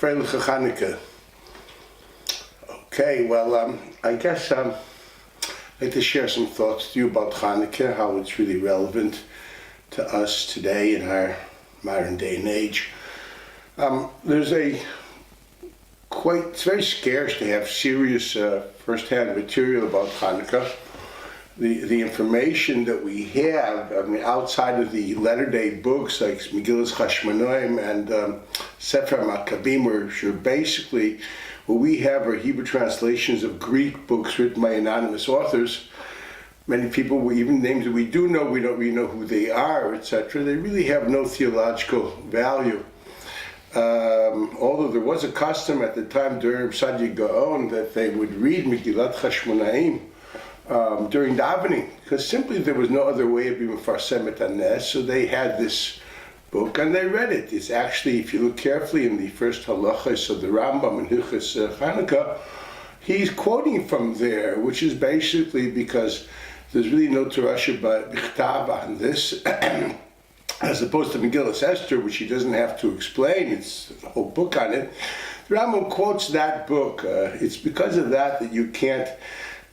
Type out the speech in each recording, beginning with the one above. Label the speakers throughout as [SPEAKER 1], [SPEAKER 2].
[SPEAKER 1] Freiliche Chanukah. Okay, well, I guess I'd like to share some thoughts with you about Chanukah, how it's really relevant to us today in our modern day and age. It's very scarce to have serious first-hand material about Chanukah. The information that we have, outside of the latter-day books like Megillas Chashmonaim and Sefer Maccabim, which are basically what we have are Hebrew translations of Greek books written by anonymous authors. Many people, even names that we do know, we don't really know who they are, etc. They really have no theological value. Although there was a custom at the time during Sadi Gaon that they would read Megillat Chashmonaim during davening, because simply there was no other way of being Mefarsim et Hanes, so they had this book and they read it. It's actually, if you look carefully in the first halachas of the Rambam and Hilchos Chanukah, he's quoting from there, which is basically because there's really no Torah B'chtav on this, as opposed to Megillas Esther, which he doesn't have to explain. It's a whole book on it. The Rambam quotes that book. It's because of that you can't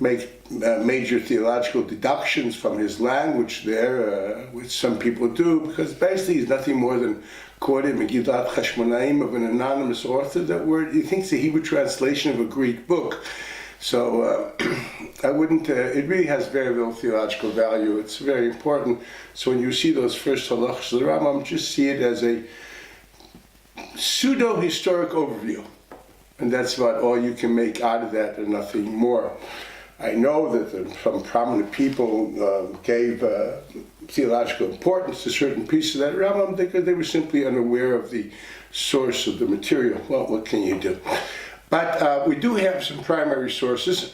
[SPEAKER 1] make major theological deductions from his language there, which some people do, because basically he's nothing more than quoted Megillat Chashmonaim of an anonymous author that he thinks the Hebrew translation of a Greek book. So I wouldn't, it really has very little theological value. It's very important. So when you see those first halachas of the Rambam, just see it as a pseudo-historic overview. And that's about all you can make out of that and nothing more. I know that some prominent people gave theological importance to certain pieces of that Rambam because they were simply unaware of the source of the material. Well, what can you do? But we do have some primary sources.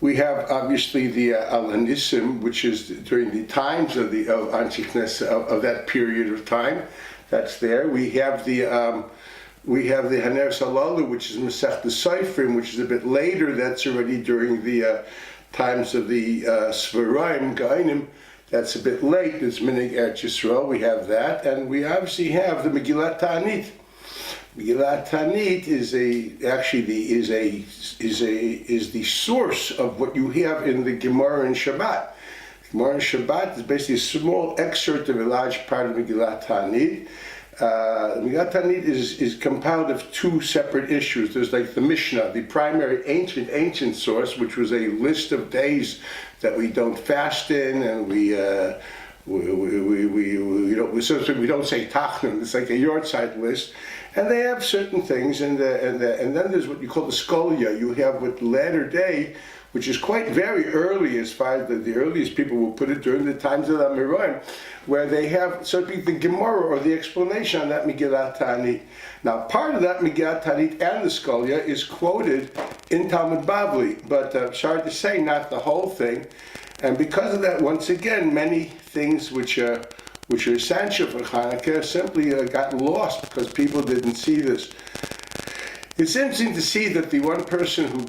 [SPEAKER 1] We have obviously the Al-Hanissim, which is during the times of the Antichnes of that period of time. That's there. We have the Haner Salalu, which is Masech the Seifrim, which is a bit later. That's already during the times of the Sfaraim, Gainim. That's a bit late. There's Minig Eretz Yisrael. We have that, and we obviously have the Megillat Ta'anit. Megillat Ta'anit is the source of what you have in the Gemara and Shabbat. Gemara and Shabbat is basically a small excerpt of a large part of Megillat Ta'anit. Megillat Ta'anit is compounded of two separate issues. There's like the Mishnah, the primary ancient source, which was a list of days that we don't fast in, and we don't say Tachnun. It's like a yard-side list, and they have certain things, and then there's what you call the Scholia. You have what latter day, which is quite very early, as far as the earliest people will put it during the times of the Amiroim, where they have certainly the Gemara or the explanation on that Megillat Ta'anit. Now, part of that Megillat Ta'anit and the Scholia is quoted in Talmud Bavli, but sorry to say, not the whole thing. And because of that, once again, many things which are essential for Chanukah simply got lost because people didn't see this. It's interesting to see that the one person who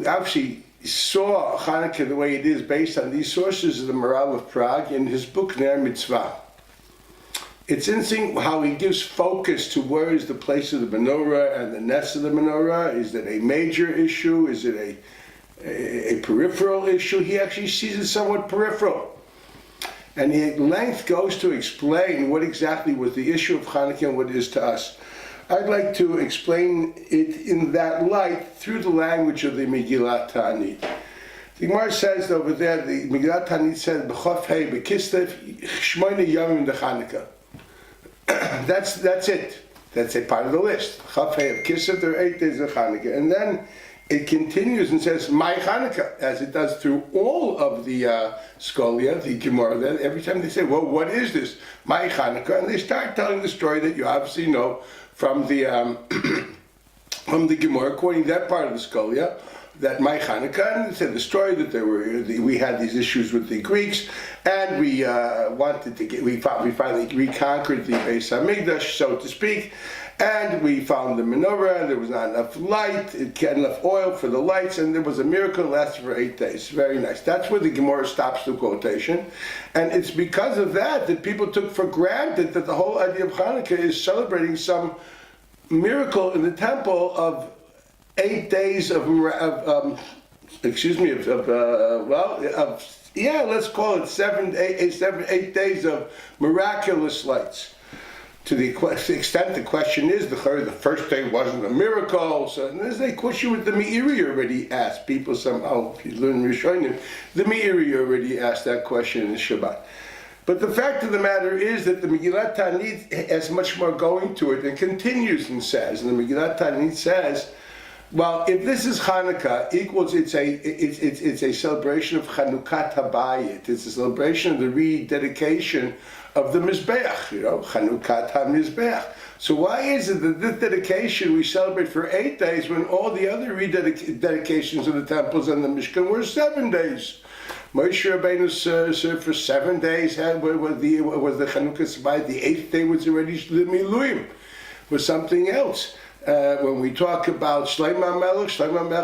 [SPEAKER 1] actually saw Chanukah the way it is based on these sources is the Maral of Prague in his book Ner Mitzvah. It's interesting how he gives focus to where is the place of the menorah and the nest of the menorah. Is it a major issue? Is it a peripheral issue? He actually sees it somewhat peripheral. And he at length goes to explain what exactly was the issue of Chanukah and what it is to us. I'd like to explain it in that light through the language of the Megillat Ta'anit. The Gemara says over there, the Megillat Ta'anit says, B'chof hei b'kislev shmoyne yomim d'Chanukah. That's it. That's a part of the list. Chof hei of Kislev, there are 8 days of Chanukah. And then it continues and says, my Chanukah, as it does through all of the Scholia, the Gemara. Then every time they say, well, what is this? My Chanukah. And they start telling the story that you obviously know from the from the Gemara, quoting that part of the Scholia, that my Chanukah, and it said the story that we had these issues with the Greeks, and we finally reconquered the Beis Hamikdash, so to speak, and we found the menorah, and there was not enough light, it had enough oil for the lights, and there was a miracle that lasted for 8 days. Very nice. That's where the Gemara stops the quotation, and it's because of that that people took for granted that the whole idea of Chanukah is celebrating some miracle in the temple of 8 days of let's call it 8 days of miraculous lights. To the extent the question is, the first day wasn't a miracle. So there's a question with the Meiri already asked. People somehow, if you learn Rishonim, the Meiri already asked that question in Shabbat. But the fact of the matter is that the Megillat Ta'anit has much more going to it and continues and says, and the Megillat Ta'anit says, well, if this is Chanukah, equals it's a celebration of Chanukah Habayit. It's a celebration of the rededication of the Mizbeach, Chanukah HaMizbeach. So why is it that this dedication we celebrate for 8 days when all the other rededications of the temples and the Mishkan were 7 days? Moshe Rabbeinu served for 7 days. Was the Chanukah Habayit? The 8th day was already the Miluim, was something else. When we talk about Shlomo Melech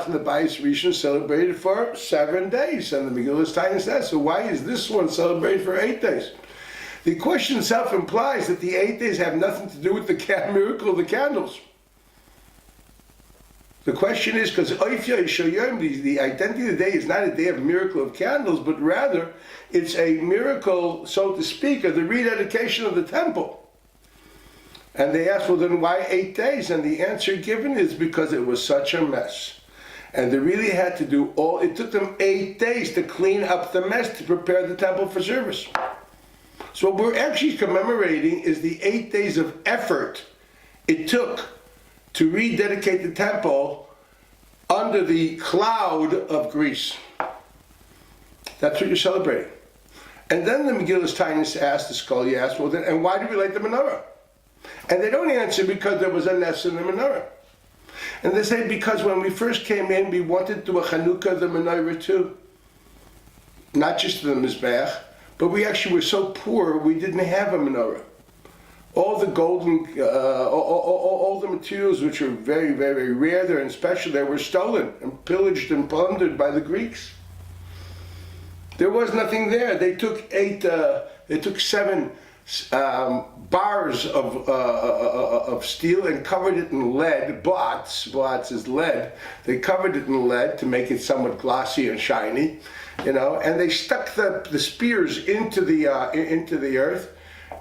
[SPEAKER 1] and the Bayis Rishon celebrated for 7 days, and the Megillah Stein says, so why is this one celebrated for 8 days? The question itself implies that the 8 days have nothing to do with the miracle of the candles. The question is, because the identity of the day is not a day of miracle of candles, but rather it's a miracle, so to speak, of the rededication of the temple. And they asked, well, then why 8 days? And the answer given is because it was such a mess. And they really had to do it took them 8 days to clean up the mess, to prepare the temple for service. So what we're actually commemorating is the 8 days of effort it took to rededicate the temple under the cloud of grease. That's what you're celebrating. And then the Megillah Taanis asked, the scholar asked, well then, and why do we light the menorah? And they don't answer because there was a nest in the menorah. And they say because when we first came in, we wanted to do a Chanukah, the menorah too. Not just the Mizbeach, but we actually were so poor, we didn't have a menorah. All the golden, all the materials which are very, very rare there and special there were stolen and pillaged and plundered by the Greeks. There was nothing there. They took 7 bars of steel and covered it in lead. Blotz is lead. They covered it in lead to make it somewhat glossy and shiny, and they stuck the spears into the earth,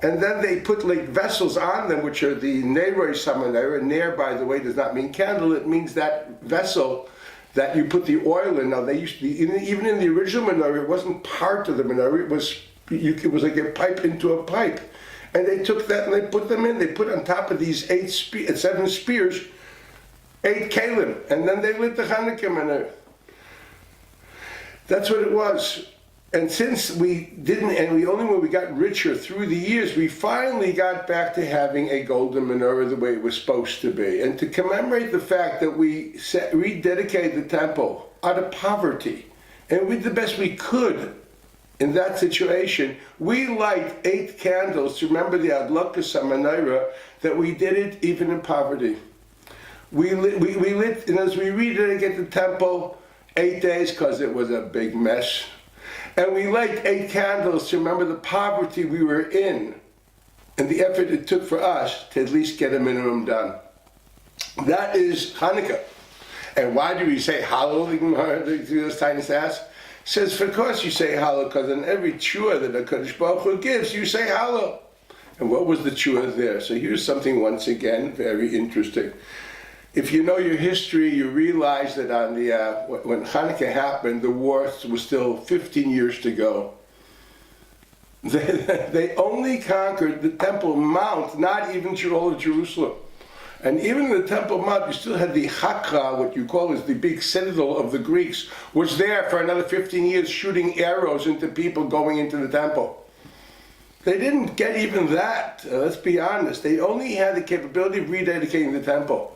[SPEAKER 1] and then they put like vessels on them, which are the Neroi Samanera. Ner, by the way, does not mean candle. It means that vessel that you put the oil in. Now they used to, even in the original menorah, it wasn't part of the menorah. It was like a pipe into a pipe. And they took that and they put them in. They put on top of these 7 spears, 8 kalim, and then they lit the Chanukah menorah. That's what it was. And since we didn't, and when we got richer through the years, we finally got back to having a golden menorah the way it was supposed to be. And to commemorate the fact that we rededicated the temple out of poverty, and we did the best we could in that situation, we light 8 candles to remember the Adlakas HaMenorah, that we did it even in poverty. We lit, and as we rededicate the temple, 8 days, because it was a big mess. And we light 8 candles to remember the poverty we were in and the effort it took for us to at least get a minimum done. That is Chanukah. And why do we say Hallel? The Taanis asks. Says, of course you say Hallel, because in every tshuva that HaKadosh Baruch Hu gives, you say Hallel. And what was the tshuva there? So here's something, once again, very interesting. If you know your history, you realize that on when Chanukah happened, the war was still 15 years to go. They only conquered the Temple Mount, not even all of Jerusalem. And even in the Temple Mount, you still had the Hakra, what you call is the big citadel of the Greeks, was there for another 15 years shooting arrows into people going into the temple. They didn't get even that, let's be honest. They only had the capability of rededicating the temple.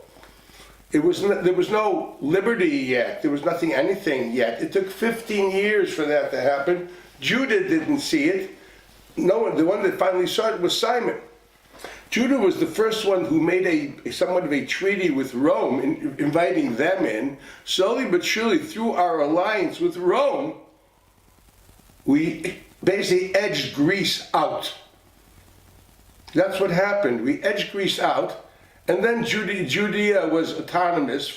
[SPEAKER 1] There was no liberty yet. There was anything yet. It took 15 years for that to happen. Judah didn't see it. No one, the one that finally saw it was Simon. Judah was the first one who made somewhat of a treaty with Rome, inviting them in. Slowly but surely, through our alliance with Rome, we basically edged Greece out. That's what happened. We edged Greece out, And then Judea was autonomous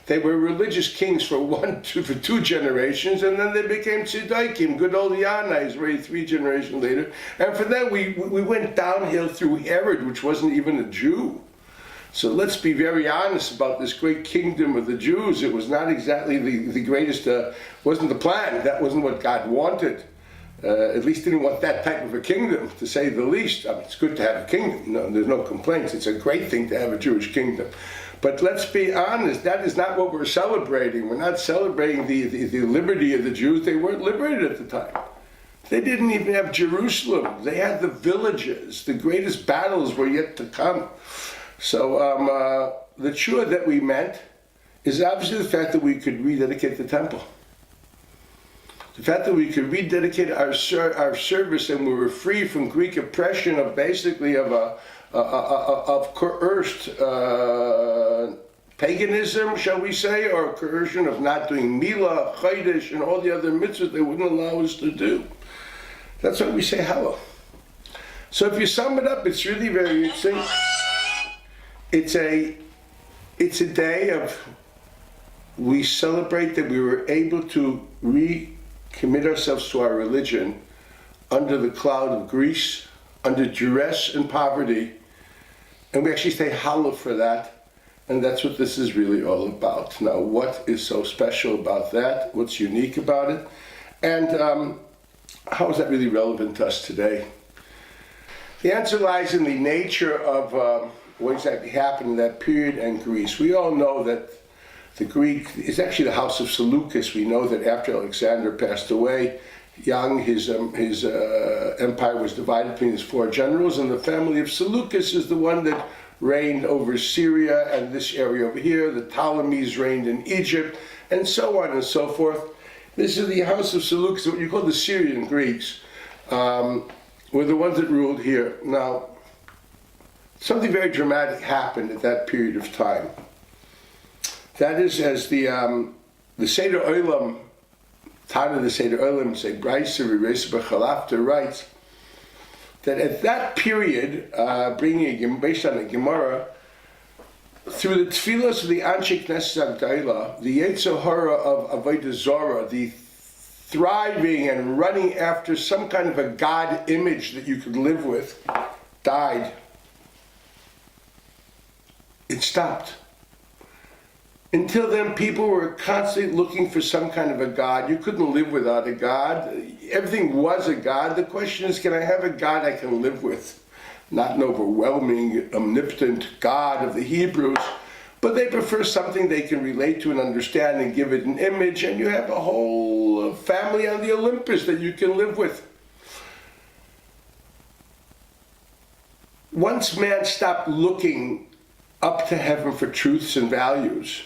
[SPEAKER 1] they were religious kings for two generations, and then they became tzedaikim, good old Yanais, really 3 generations later. And from then we went downhill through Herod, which wasn't even a Jew. So let's be very honest about this great kingdom of the Jews. It was not exactly the greatest, wasn't the plan. That wasn't what God wanted. At least didn't want that type of a kingdom, to say the least. I mean, it's good to have a kingdom. No, there's no complaints. It's a great thing to have a Jewish kingdom. But let's be honest, that is not what we're celebrating. We're not celebrating the liberty of the Jews. They weren't liberated at the time. They didn't even have Jerusalem. They had the villages. The greatest battles were yet to come. So the tshuva that we meant is obviously the fact that we could rededicate the temple. The fact that we could rededicate our service, and we were free from Greek oppression of basically of coerced paganism, shall we say, or coercion of not doing Milah, Chodesh, and all the other mitzvahs they wouldn't allow us to do. That's why we say Hallel. So if you sum it up, it's really very interesting. It's a day of, we celebrate that we were able to recommit ourselves to our religion under the cloud of Greece, under duress and poverty, and we actually say Hallel for that, and that's what this is really all about. Now, what is so special about that? What's unique about it? And how is that really relevant to us today? The answer lies in the nature of what exactly happened in that period in Greece. We all know that the Greek is actually the house of Seleucus. We know that after Alexander passed away, young, his empire was divided between his 4 generals, and the family of Seleucus is the one that reigned over Syria and this area over here. The Ptolemies reigned in Egypt, and so on and so forth. This is the house of Seleucus, what you call the Syrian Greeks, were the ones that ruled here. Now, something very dramatic happened at that period of time. That is, as the Seder Olam, Tana the Seder Olam, say Braisa Rereisa B'Chalafta, writes that at that period, based on the Gemara, through the tefillos of the Anshe Knesset Agdaila, the Yetzer Hara of Avodah Zarah, the thriving and running after some kind of a God image that you could live with, died. It stopped. Until then, people were constantly looking for some kind of a God. You couldn't live without a God. Everything was a God. The question is, can I have a God I can live with? Not an overwhelming, omnipotent God of the Hebrews, but they prefer something they can relate to and understand and give it an image, and you have a whole family on the Olympus that you can live with. Once man stopped looking up to heaven for truths and values,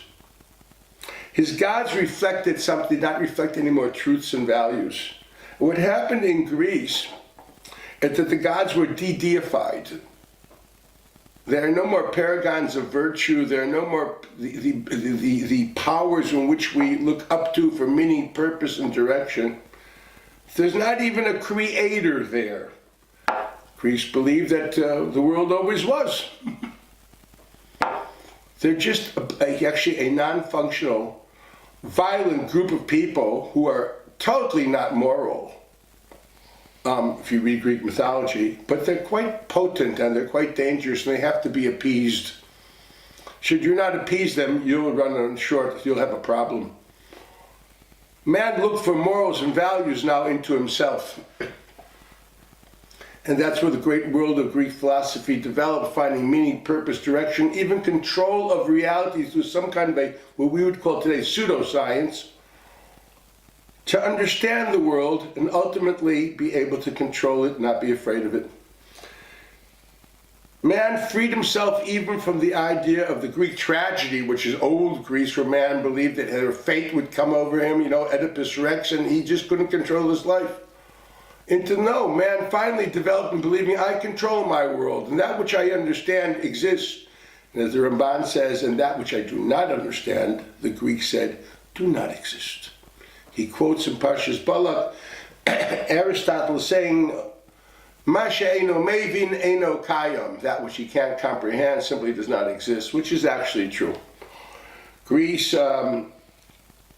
[SPEAKER 1] his gods reflected something, did not reflect any more truths and values. What happened in Greece is that the gods were de-deified. There are no more paragons of virtue. There are no more the powers in which we look up to for meaning, purpose, and direction. There's not even a creator there. Greece believed that the world always was. They're just actually a non-functional, violent group of people who are totally not moral, if you read Greek mythology, but they're quite potent and they're quite dangerous and they have to be appeased. Should you not appease them, you'll run on short, you'll have a problem. Man looked for morals and values now into himself. And that's where the great world of Greek philosophy developed, finding meaning, purpose, direction, even control of reality through some kind of a, what we would call today, pseudoscience, to understand the world and ultimately be able to control it, not be afraid of it. Man freed himself even from the idea of the Greek tragedy, which is old Greece, where man believed that her fate would come over him, Oedipus Rex, and he just couldn't control his life. Into no, man finally developed in believing I control my world, and that which I understand exists. And as the Ramban says, and that which I do not understand, the Greek said, do not exist. He quotes in Parshas Balak, Aristotle saying, Masha eino mevin eino kayam. That which he can't comprehend simply does not exist, which is actually true. Greece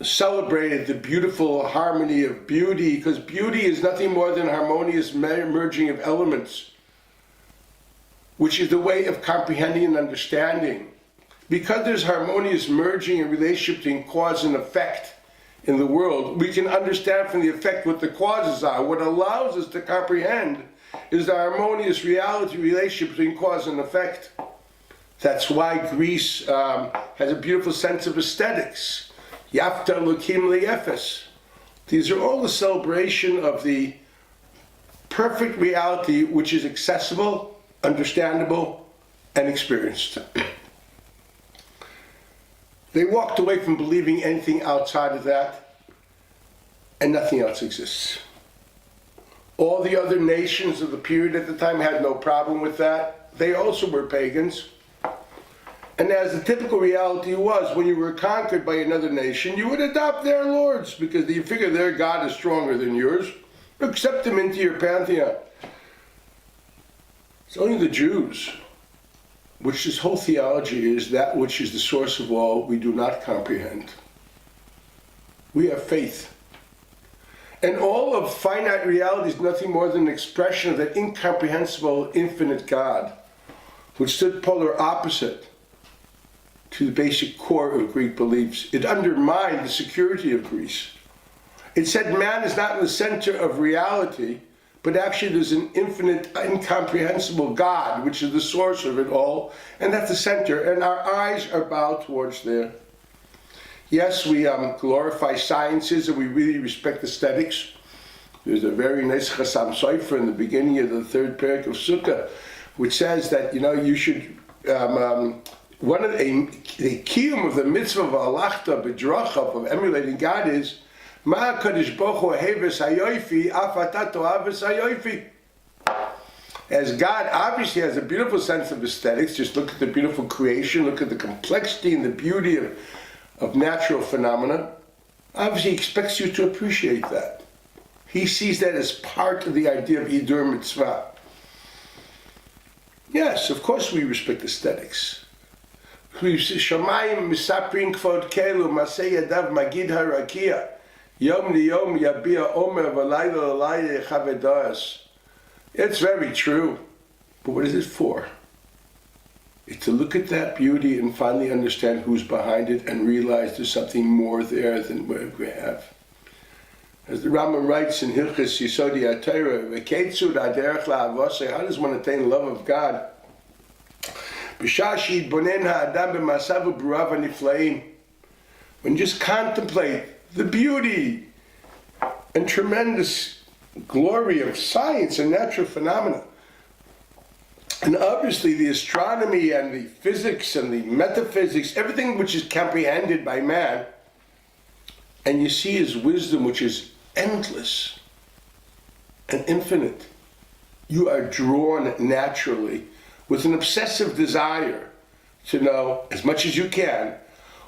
[SPEAKER 1] celebrated the beautiful harmony of beauty, because beauty is nothing more than harmonious merging of elements, which is the way of comprehending and understanding. Because there's harmonious merging and relationship between cause and effect in the world, we can understand from the effect what the causes are. What allows us to comprehend is the harmonious reality relationship between cause and effect. That's why Greece has a beautiful sense of aesthetics. Yafta Lukim Leyefes. These are all the celebration of the perfect reality which is accessible, understandable, and experienced. They walked away from believing anything outside of that, and nothing else exists. All the other nations of the period at the time had no problem with that. They also were pagans. And as the typical reality was, when you were conquered by another nation, you would adopt their lords because you figure their God is stronger than yours. Accept them into your pantheon. It's only the Jews, which this whole theology is that which is the source of all, we do not comprehend. We have faith. And all of finite reality is nothing more than an expression of that incomprehensible, infinite God, which stood polar opposite to the basic core of Greek beliefs. It undermined the security of Greece. It said man is not in the center of reality, but actually there's an infinite, incomprehensible God, which is the source of it all, and that's the center, and our eyes are bowed towards there. Yes, we glorify sciences and we really respect aesthetics. There's a very nice Chassam Sofer in the beginning of the third parak of Sukkah, which says that, you should, one of the kiyum of the mitzvah of alachta b'drachav, of emulating God, is Ma HaKadosh Baruch Hu heves hayofi, af ata tohaves hayofi. As God obviously has a beautiful sense of aesthetics, just look at the beautiful creation, look at the complexity and the beauty of natural phenomena. Obviously he expects you to appreciate that. He sees that as part of the idea of Idur Mitzvah. Yes, of course we respect aesthetics. Shamayim misaprin kvod kelu masei yadav magid harakia yom liyom yabia omer v'layla l'layla chavedas. It's very true, but what is it for? It's to look at that beauty and finally understand who's behind it and realize there's something more there than what we have. As the Rambam writes in Hilchos Yisodi HaTorah, v'keitzud haderech la'avosei, how does one attain the love of God? When you just contemplate the beauty and tremendous glory of science and natural phenomena, and obviously the astronomy and the physics and the metaphysics, everything which is comprehended by man, and you see his wisdom which is endless and infinite, you are drawn naturally with an obsessive desire to know as much as you can,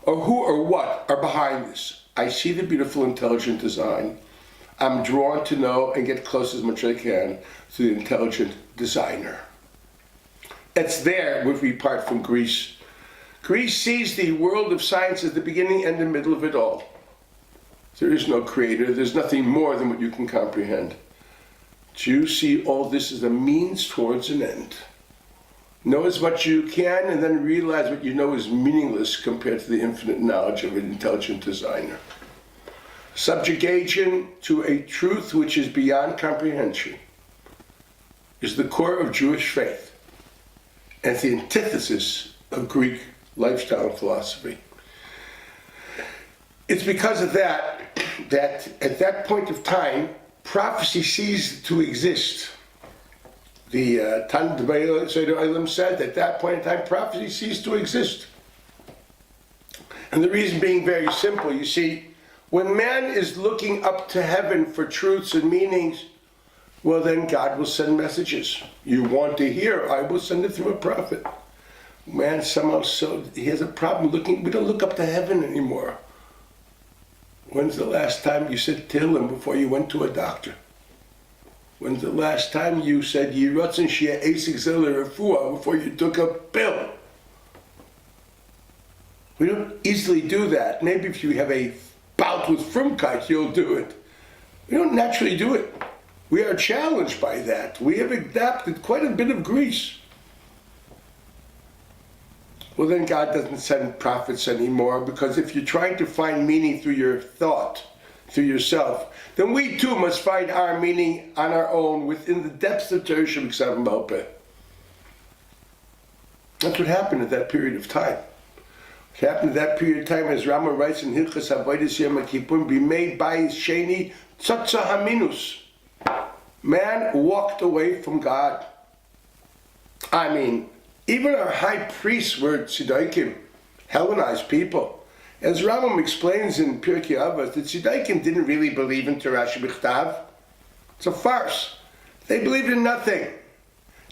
[SPEAKER 1] or who or what are behind this. I see the beautiful, intelligent design. I'm drawn to know and get close as much as I can to the intelligent designer. It's there if we part from Greece. Greece sees the world of science as the beginning and the middle of it all. There is no creator. There's nothing more than what you can comprehend. Jews see all this as a means towards an end. Know as much as you can, and then realize what you know is meaningless compared to the infinite knowledge of an intelligent designer. Subjugation to a truth which is beyond comprehension is the core of Jewish faith, and it's the antithesis of Greek lifestyle and philosophy. It's because of that at that point of time, prophecy ceased to exist. The Talmud B'Olam said at that point in time, prophecy ceased to exist. And the reason being very simple. You see, when man is looking up to heaven for truths and meanings, well then God will send messages. You want to hear, I will send it through a prophet. Man somehow, he has a problem looking, we don't look up to heaven anymore. When's the last time you said Tehillim before you went to a doctor? When's the last time you said Yiratzin Shia Asik Zeller Refuah before you took a pill? We don't easily do that. Maybe if you have a bout with Frumkeit, you'll do it. We don't naturally do it. We are challenged by that. We have adapted quite a bit of grease. Well, then God doesn't send prophets anymore, because if you're trying to find meaning through your thought, through yourself, then we too must find our meaning on our own within the depths of Torah Shebiksav Malpeh. That's what happened at that period of time. What happened at that period of time, as Rama writes in Hilchas Avodas Yom Kippur, be made by Sheni Tzatza Haminus. Man walked away from God. I mean, even our high priests were tzedaikim, Hellenized people. As Rambam explains in Pirkei Avos, the tzedaikim didn't really believe in Torah Shebiktav. It's a farce. They believed in nothing.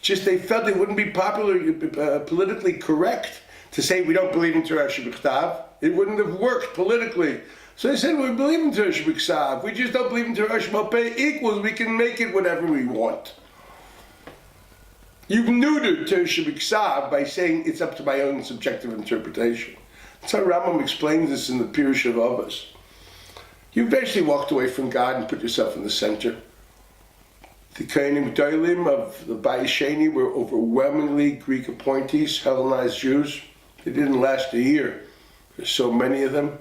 [SPEAKER 1] Just they felt it wouldn't be politically correct to say we don't believe in Torah Shebiktav. It wouldn't have worked politically. So they said we believe in Torah Shebiksav. We just don't believe in Torah Shebiksav equals we can make it whatever we want. You've neutered Torah Shebiksav by saying it's up to my own subjective interpretation. That's how Rambam explains this in the Pirush of Avos. You basically walked away from God and put yourself in the center. The Kohanim Gedolim of the Bayis Sheni were overwhelmingly Greek appointees, Hellenized Jews. They didn't last a year. There's so many of them.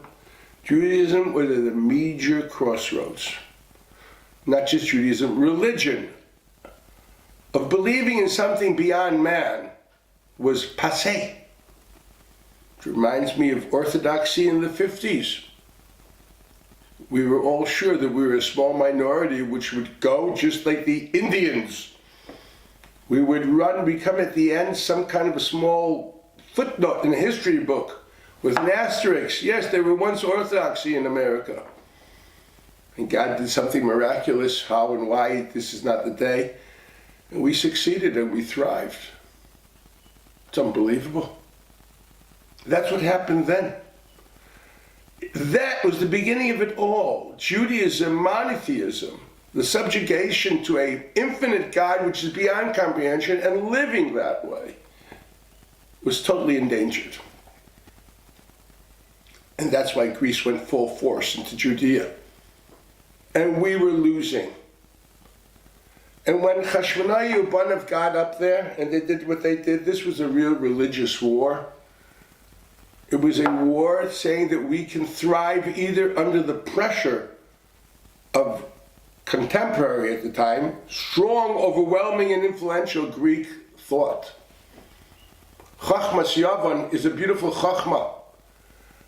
[SPEAKER 1] Judaism was at a major crossroads. Not just Judaism, religion of believing in something beyond man was passé. It reminds me of orthodoxy in the 50s. We were all sure that we were a small minority which would go just like the Indians. We would become at the end some kind of a small footnote in a history book with an asterisk. Yes, there were once orthodoxy in America. And God did something miraculous. How and why, this is not the day. And we succeeded and we thrived. It's unbelievable. That's what happened then. That was the beginning of it all. Judaism, monotheism, the subjugation to an infinite God which is beyond comprehension, and living that way was totally endangered. And that's why Greece went full force into Judea. And we were losing. And when Chashmonayu Banav got up there and they did what they did, this was a real religious war. It was a war saying that we can thrive either under the pressure of contemporary at the time, strong, overwhelming, and influential Greek thought. Chachmas Yavan is a beautiful chachma.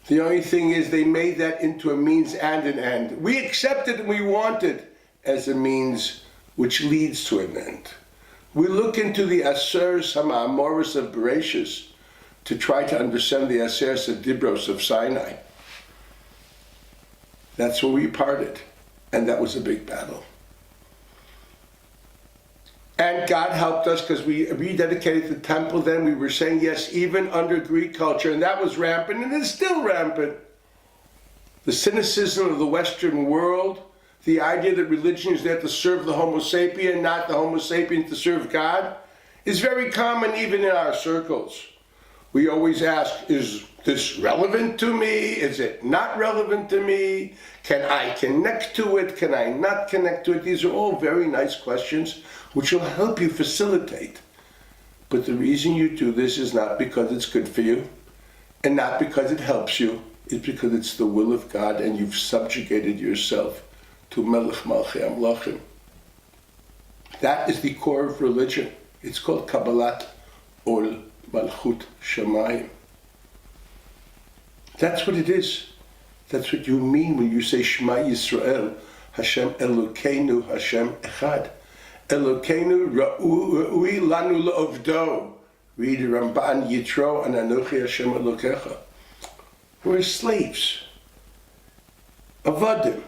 [SPEAKER 1] The only thing is they made that into a means and an end. We accept it and we want it as a means which leads to an end. We look into the Asers HaMa'amoros of Bereshis to try to understand the Asers HaDibros of Sinai. That's where we parted, and that was a big battle. And God helped us because we rededicated the temple then. We were saying yes, even under Greek culture, and that was rampant, and it's still rampant. The cynicism of the Western world, the idea that religion is there to serve the Homo sapien, not the Homo sapien to serve God, is very common even in our circles. We always ask, is this relevant to me? Is it not relevant to me? Can I connect to it? Can I not connect to it? These are all very nice questions which will help you facilitate. But the reason you do this is not because it's good for you and not because it helps you. It's because it's the will of God and you've subjugated yourself to Melech Malchei Amlachim. That is the core of religion. It's called Kabbalat Ol Malchut Shamayim. That's what it is. That's what you mean when you say Shema Yisrael, Hashem Elokeinu, Hashem Echad. Elokeinu Ra'ui Lanu La'ovdo. Read Ramban Yitro and Anochi Hashem Elokecha. We're slaves. Avadim.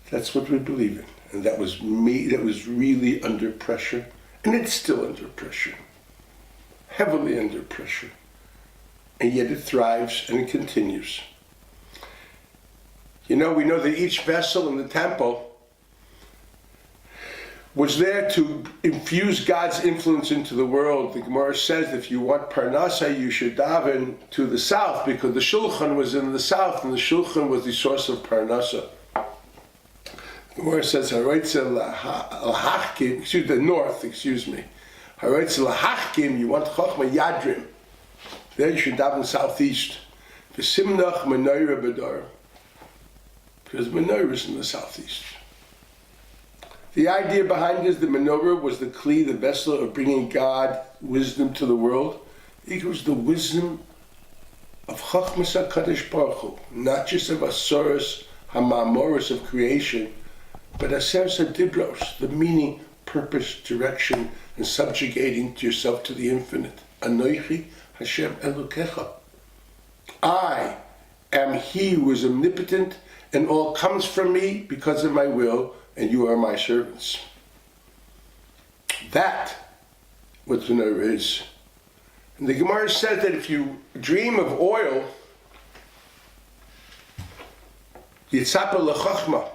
[SPEAKER 1] That's what we believe in. And that was me, that was really under pressure. And it's still under pressure. Heavily under pressure. And yet it thrives and it continues. You know, we know that each vessel in the temple was there to infuse God's influence into the world. The Gemara says if you want Parnasa, you should daven to the south, because the Shulchan was in the south, and the Shulchan was the source of Parnasa. The Gemara says, the north, you want Chochma Yadrim, there you should daven southeast. V'simnach menorah b'dor, because menorah is in the southeast. The idea behind this, the menorah was the kli, the vessel of bringing God wisdom to the world. It was the wisdom of Chachmas HaKadosh Baruch Hu, not just of Asoros HaMamoros of creation, but Aseres HaDibros, the meaning, purpose, direction, and subjugating to yourself to the infinite. Anoichi Hashem Elokecha. I am He who is omnipotent, and all comes from me because of my will, and you are my servants. That what the menorah is. And the Gemara says that if you dream of oil, Yitzapa lechachma,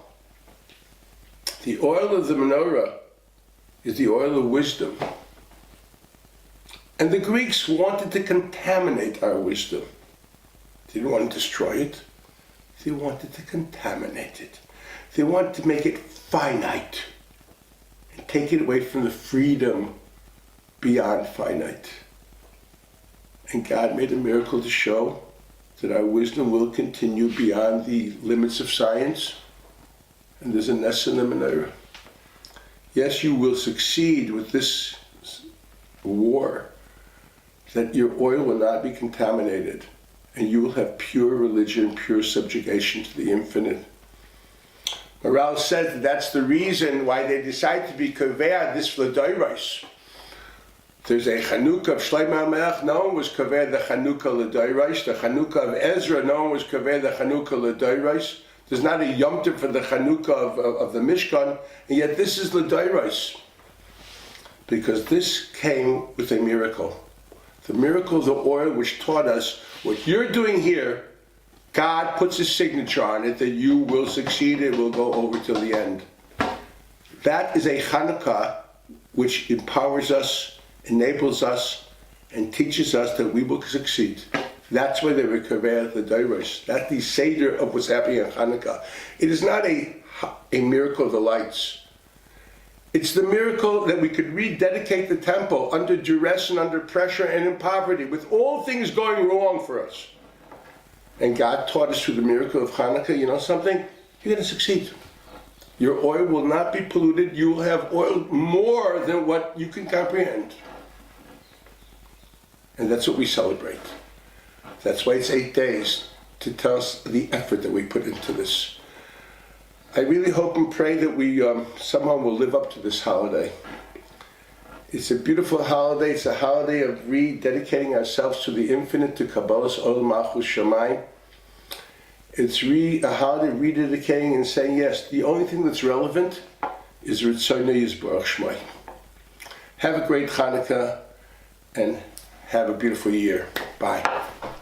[SPEAKER 1] the oil of the menorah is the oil of wisdom. And the Greeks wanted to contaminate our wisdom. They didn't want to destroy it. They wanted to contaminate it. They wanted to make it finite and take it away from the freedom beyond finite. And God made a miracle to show that our wisdom will continue beyond the limits of science. And there's a ness in the menorah. Yes, you will succeed with this war, that your oil will not be contaminated, and you will have pure religion, pure subjugation to the infinite. Maral says that that's the reason why they decide to be kaveh this l'dayros. There's a Chanukah of Shlomo HaMelech, no one was kaveh the Chanukah l'dayros. The Chanukah of Ezra, no one was kaveh the Chanukah l'dayros. There's not a Yom Tov for the Chanukah of the Mishkan, and yet this is l'dayros. Because this came with a miracle. The miracle of the oil which taught us what you're doing here, God puts his signature on it that you will succeed, it will go over till the end. That is a Chanukah which empowers us, enables us, and teaches us that we will succeed. That's why they were kaveh the dairos. That's the seder of what's happening in Chanukah. It is not a miracle of the lights. It's the miracle that we could rededicate the temple under duress and under pressure and in poverty, with all things going wrong for us. And God taught us through the miracle of Chanukah, you know something? You're going to succeed. Your oil will not be polluted. You will have oil more than what you can comprehend. And that's what we celebrate. That's why it's 8 days, to tell us the effort that we put into this. I really hope and pray that we somehow will live up to this holiday. It's a beautiful holiday. It's a holiday of rededicating ourselves to the infinite, to Kabbalah's Ol Malchus Shamayim. It's a holiday of rededicating and saying, yes, the only thing that's relevant is Ritzonah Yisborach Shmai. Have a great Chanukah and have a beautiful year. Bye.